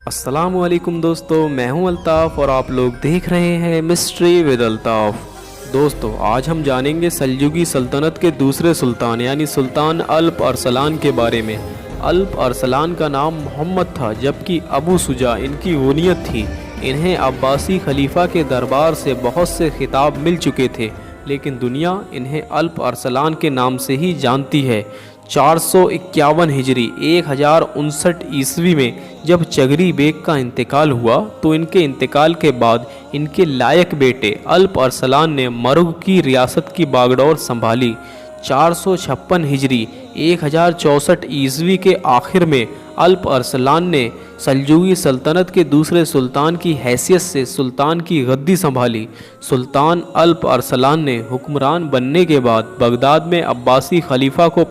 السلام علیکم دوستو، میں ہوں الطاف اور آپ لوگ دیکھ رہے ہیں مسٹری ود الطاف۔ دوستو آج ہم جانیں گے سلجوقی سلطنت کے دوسرے سلطان یعنی سلطان الپ ارسلان کے بارے میں۔ الپ ارسلان کا نام محمد تھا جبکہ ابو سجا ان کی غنیت تھی۔ انہیں عباسی خلیفہ کے دربار سے بہت سے خطاب مل چکے تھے، لیکن دنیا انہیں الپ ارسلان کے نام سے ہی جانتی ہے۔ 451 ہجری 1059 عیسوی میں جب چگری بیگ کا انتقال ہوا تو ان کے انتقال کے بعد ان کے لائق بیٹے الپ ارسلان نے مرگ کی ریاست کی باگڈور سنبھالی۔ 456 ہجری 1064 عیسوی کے آخر میں الپ ارسلان نے سلجوقی سلطنت کے دوسرے سلطان کی حیثیت سے سلطان کی گدی سنبھالی۔ سلطان الپ ارسلان نے حکمران بننے کے بعد بغداد میں عباسی خلیفہ کو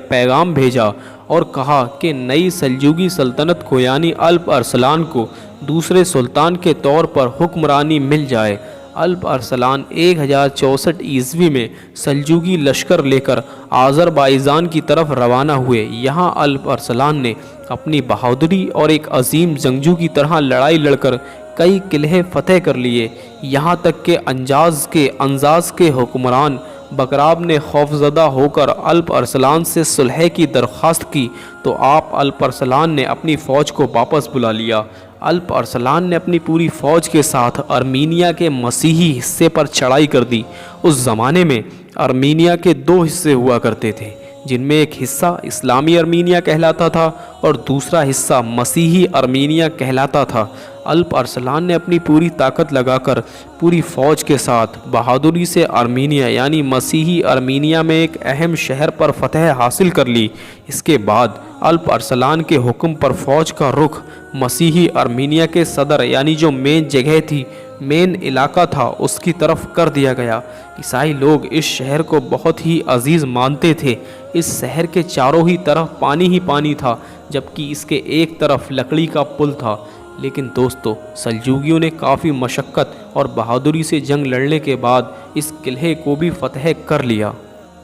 پیغام بھیجا اور کہا کہ نئی سلجوقی سلطنت کو یعنی الپ ارسلان کو دوسرے سلطان کے طور پر حکمرانی مل جائے۔ الپ ارسلان 1064 عیسوی میں سلجوقی لشکر لے کر آذربائیجان کی طرف روانہ ہوئے۔ یہاں الپ ارسلان نے اپنی بہادری اور ایک عظیم جنگجو کی طرح لڑائی لڑ کر کئی قلعے فتح کر لیے، یہاں تک کہ انجاز کے حکمران بکراب نے خوفزدہ ہو کر الپ ارسلان سے صلح کی درخواست کی تو آپ الپ ارسلان نے اپنی فوج کو واپس بلا لیا۔ الپ ارسلان نے اپنی پوری فوج کے ساتھ ارمینیا کے مسیحی حصے پر چڑھائی کر دی۔ اس زمانے میں ارمینیا کے دو حصے ہوا کرتے تھے، جن میں ایک حصہ اسلامی ارمینیا کہلاتا تھا اور دوسرا حصہ مسیحی ارمینیا کہلاتا تھا۔ الپ ارسلان نے اپنی پوری طاقت لگا کر پوری فوج کے ساتھ بہادری سے ارمینیا یعنی مسیحی ارمینیا میں ایک اہم شہر پر فتح حاصل کر لی۔ اس کے بعد الپ ارسلان کے حکم پر فوج کا رخ مسیحی ارمینیا کے صدر یعنی جو مین جگہ تھی، مین علاقہ تھا، اس کی طرف کر دیا گیا۔ عیسائی لوگ اس شہر کو بہت ہی عزیز مانتے تھے۔ اس شہر کے چاروں ہی طرف پانی ہی پانی تھا، جبکہ اس کے ایک طرف لکڑی کا پل تھا۔ لیکن دوستو سلجوقیوں نے کافی مشقت اور بہادری سے جنگ لڑنے کے بعد اس قلعے کو بھی فتح کر لیا۔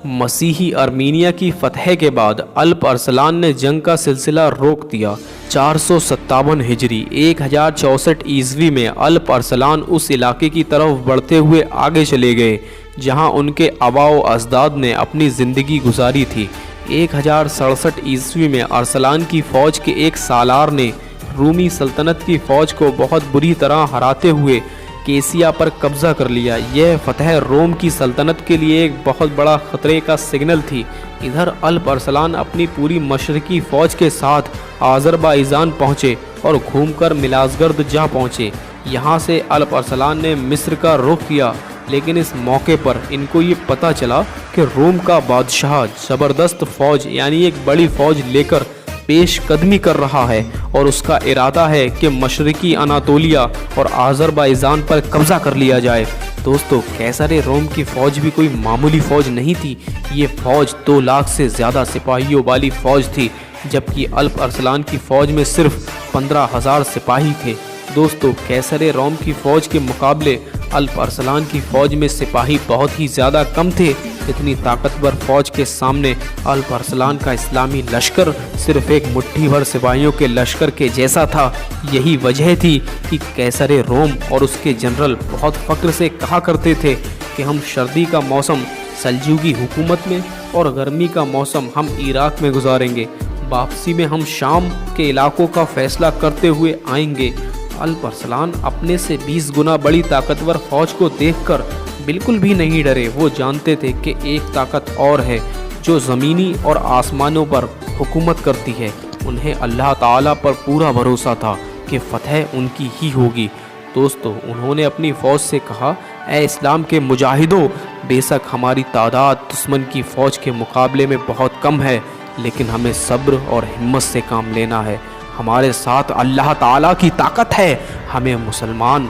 مسیحی ارمینیا کی فتح کے بعد الپ ارسلان نے جنگ کا سلسلہ روک دیا۔ 457 ہجری 1064 عیسوی میں الپ ارسلان اس علاقے کی طرف بڑھتے ہوئے آگے چلے گئے جہاں ان کے آباء و اجداد نے اپنی زندگی گزاری تھی۔ 1067 عیسوی میں ارسلان کی فوج کے ایک سالار نے رومی سلطنت کی فوج کو بہت بری طرح ہراتے ہوئے کیسیا پر قبضہ کر لیا۔ یہ فتح روم کی سلطنت کے لیے ایک بہت بڑا خطرے کا سگنل تھی۔ ادھر الپ ارسلان اپنی پوری مشرقی فوج کے ساتھ آذربائیجان پہنچے اور گھوم کر ملازگرد جا پہنچے۔ یہاں سے الپ ارسلان نے مصر کا رخ کیا، لیکن اس موقع پر ان کو یہ پتہ چلا کہ روم کا بادشاہ زبردست فوج یعنی ایک بڑی فوج لے کر پیش قدمی کر رہا ہے اور اس کا ارادہ ہے کہ مشرقی اناطولیہ اور آذربائیجان پر قبضہ کر لیا جائے۔ دوستو قیصر روم کی فوج بھی کوئی معمولی فوج نہیں تھی، یہ فوج 2 لاکھ سے زیادہ سپاہیوں والی فوج تھی، جبکہ الپ ارسلان کی فوج میں صرف 15,000 سپاہی تھے۔ دوستو قیصر روم کی فوج کے مقابلے الپ ارسلان کی فوج میں سپاہی بہت ہی زیادہ کم تھے۔ اتنی طاقتور فوج کے سامنے الپ ارسلان کا اسلامی لشکر صرف ایک مٹھی بھر سپاہیوں کے لشکر کے جیسا تھا۔ یہی وجہ تھی کہ قیصر روم اور اس کے جنرل بہت فخر سے کہا کرتے تھے کہ ہم سردی کا موسم سلجوقی حکومت میں اور گرمی کا موسم ہم عراق میں گزاریں گے، واپسی میں ہم شام کے علاقوں کا فیصلہ کرتے ہوئے آئیں گے۔ الپ ارسلان اپنے سے 20 گنا بڑی طاقتور فوج کو دیکھ کر بالکل بھی نہیں ڈرے۔ وہ جانتے تھے کہ ایک طاقت اور ہے جو زمینی اور آسمانوں پر حکومت کرتی ہے۔ انہیں اللہ تعالیٰ پر پورا بھروسہ تھا کہ فتح ان کی ہی ہوگی۔ دوستو انہوں نے اپنی فوج سے کہا، اے اسلام کے مجاہدوں، بے شک ہماری تعداد دشمن کی فوج کے مقابلے میں بہت کم ہے، لیکن ہمیں صبر اور ہمت سے کام لینا ہے۔ ہمارے ساتھ اللہ تعالیٰ کی طاقت ہے، ہم مسلمان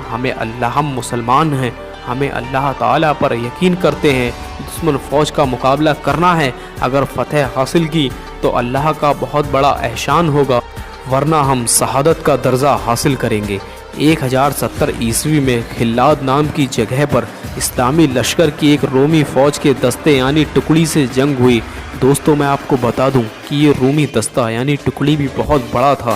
ہیں، ہمیں اللہ تعالیٰ پر یقین کرتے ہیں۔ دشمن فوج کا مقابلہ کرنا ہے، اگر فتح حاصل کی تو اللہ کا بہت بڑا احسان ہوگا، ورنہ ہم شہادت کا درجہ حاصل کریں گے۔ 1070 عیسوی میں خلاد نام کی جگہ پر اسلامی لشکر کی ایک رومی فوج کے دستے یعنی ٹکڑی سے جنگ ہوئی۔ دوستو میں آپ کو بتا دوں کہ یہ رومی دستہ یعنی ٹکڑی بھی بہت بڑا تھا۔